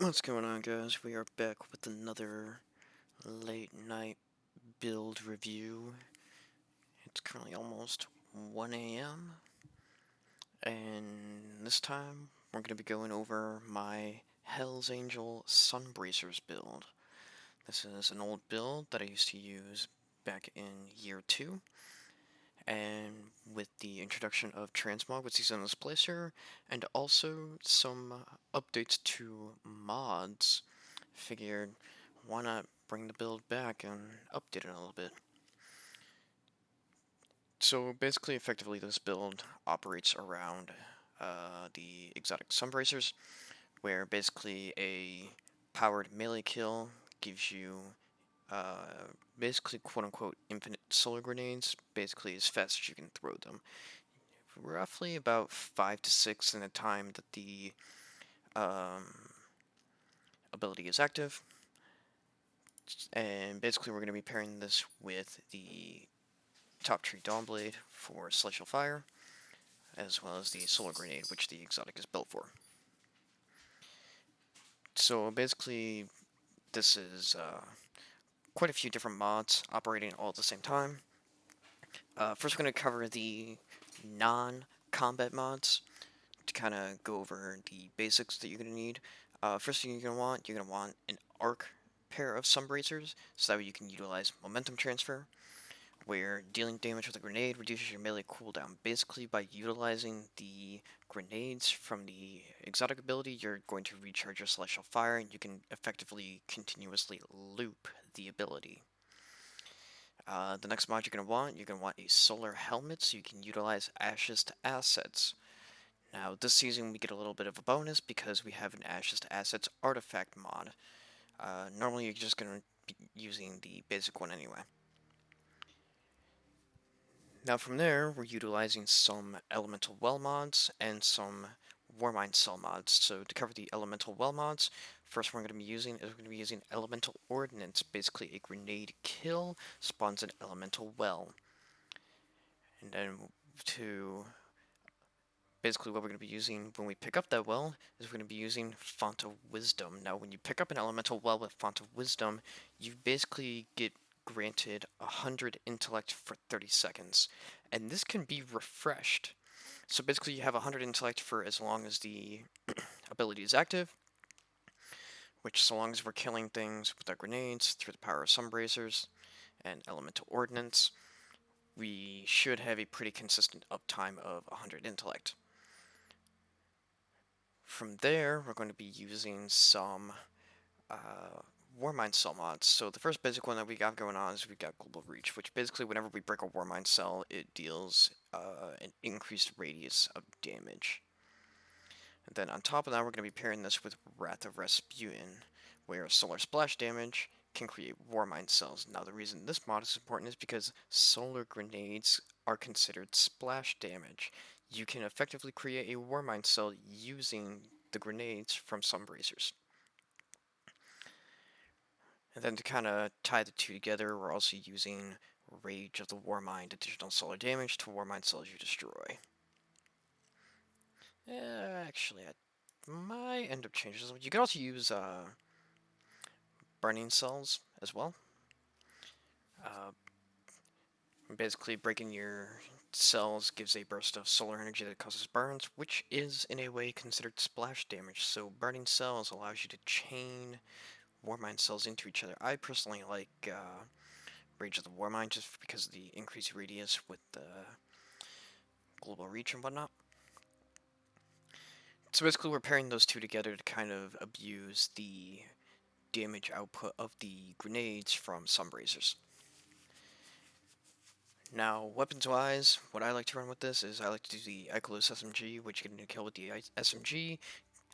What's going on, guys? We are back with another late night build review. It's currently almost 1 a.m. and this time we're going to be going over my Hell's Angel Sunbracers build. This is an old build that I used to use back in year 2, and with the introduction of Transmog with Seasonless Placer, and also some updates to mods, figured why not bring the build back and update it a little bit. So basically, effectively, this build operates around the exotic Sunbracers, where basically a powered melee kill gives you basically quote-unquote infinite solar grenades, basically as fast as you can throw them. Roughly about 5 to 6 in the time that the um, ability is active. And basically we're going to be pairing this with the Top Tree Dawnblade for Celestial Fire, as well as the Solar Grenade, which the exotic is built for. So basically, this is quite a few different mods operating all at the same time. First, we're going to cover the non-combat mods to kind of go over the basics that you're going to need. First thing you're going to want an arc pair of Sunbracers, so that way you can utilize momentum transfer, where dealing damage with a grenade reduces your melee cooldown. Basically, by utilizing the grenades from the exotic ability, you're going to recharge your Celestial Fire, and you can effectively continuously loop the ability. The next mod you're going to want a Solar Helmet, so you can utilize Ashes to Assets. Now, this season we get a little bit of a bonus because we have an Ashes to Assets artifact mod. Normally you're just going to be using the basic one anyway. Now from there, we're utilizing some Elemental Well mods and some Warmind Cell mods. So to cover the Elemental Well mods, first one we're going to be using Elemental Ordnance. Basically, a grenade kill spawns an Elemental Well. And then to basically what we're going to be using when we pick up that well is we're going to be using Font of Wisdom. Now when you pick up an Elemental Well with Font of Wisdom, you basically get granted 100 intellect for 30 seconds, and this can be refreshed. So basically you have 100 intellect for as long as the ability is active, which so long as we're killing things with our grenades through the power of Sunbracers and Elemental Ordnance, we should have a pretty consistent uptime of 100 intellect. From there, we're going to be using some Warmind Cell mods. So the first basic one that we got going on is we got Global Reach, which basically whenever we break a Warmind Cell, it deals an increased radius of damage. And then on top of that, we're going to be pairing this with Wrath of Rasputin, where solar splash damage can create Warmind Cells. Now the reason this mod is important is because solar grenades are considered splash damage. You can effectively create a Warmind Cell using the grenades from Sunbracers. And then to kind of tie the two together, we're also using Rage of the Warmind, additional solar damage to Warmind cells you destroy. Actually, I might end up changing this. You can also use burning cells as well. Basically, breaking your cells gives a burst of solar energy that causes burns, which is in a way considered splash damage. So burning cells allows you to chain Warmind cells into each other. I personally like Rage of the Warmind just because of the increased radius with the global reach and whatnot. So basically we're pairing those two together to kind of abuse the damage output of the grenades from Sunbracers. Now, weapons-wise, what I like to run with this is I like to do the Icolos SMG, which you can kill with the SMG.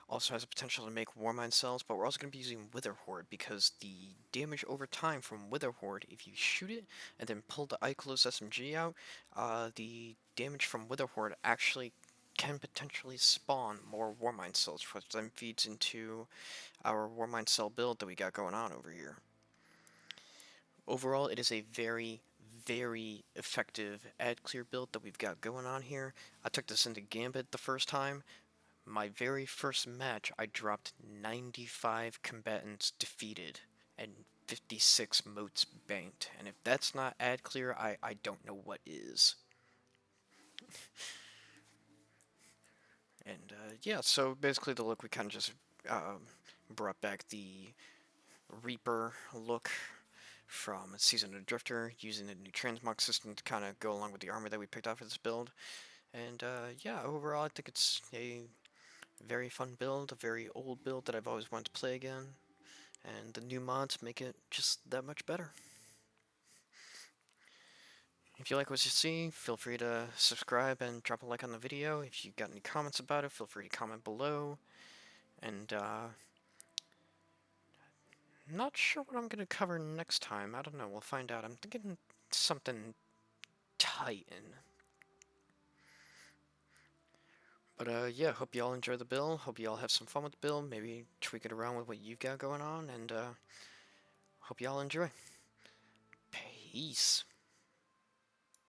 Also has the potential to make Warmind cells, but we're also going to be using Wither Horde because the damage over time from Wither Horde, if you shoot it and then pull the Icolos SMG out, the damage from Wither Horde actually can potentially spawn more Warmind cells, which then feeds into our Warmind cell build that we got going on over here. Overall, it is a very, very effective ad clear build that we've got going on here. I took this into Gambit the first time, My very first match, I dropped 95 combatants defeated and 56 motes banked. And if that's not ad clear, I don't know what is. And yeah, so basically the look, we kind of just brought back the Reaper look from Season of the Drifter, using the new transmog system to kind of go along with the armor that we picked out for this build. And yeah, overall I think it's a very fun build, a very old build that I've always wanted to play again, and the new mods make it just that much better. If you like what you see, feel free to subscribe and drop a like on the video. If you got any comments about it, feel free to comment below. And not sure what I'm going to cover next time. I don't know, we'll find out. I'm thinking something Titan. But yeah, hope you all enjoy the build. Hope you all have some fun with the build. Maybe tweak it around with what you've got going on. And hope you all enjoy. Peace.